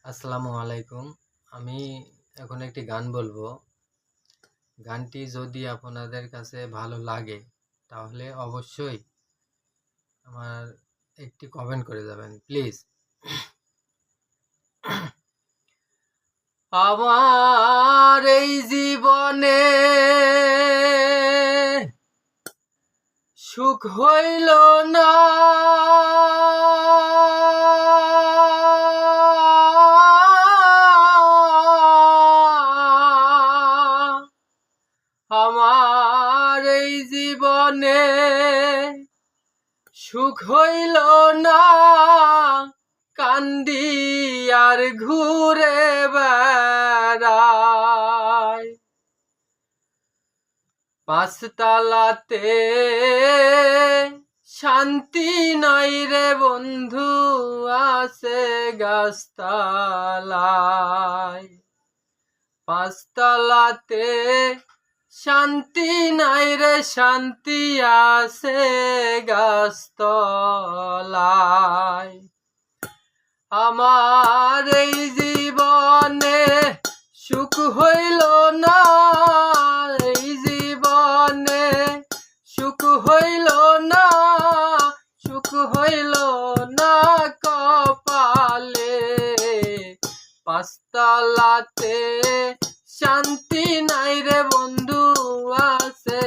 আসসালামু আলাইকুম। আমি এখন একটি গান বলবো। গানটি যদি আপনাদের কাছে ভালো লাগে তাহলে অবশ্যই আমার একটি কমেন্ট করে যাবেন প্লিজ। আমার এই জীবনে সুখ হইল না, আমার এই জীবনে সুখ হইল না, কান্দি আর ঘুরে বেড়াই পাঁচতলাতে। শান্তি নাই রে বন্ধু, আছে গাছতলায়। পাঁচতলাতে শান্তি নাই রে, শান্তি আছে গাছতলায়। আমার এই জীবনে সুখ হইল না, এই জীবনে সুখ হইল না, সুখ হইল না কপালে। পাঁচতলাতে শান্তি নাই রে বন্ধু, আছে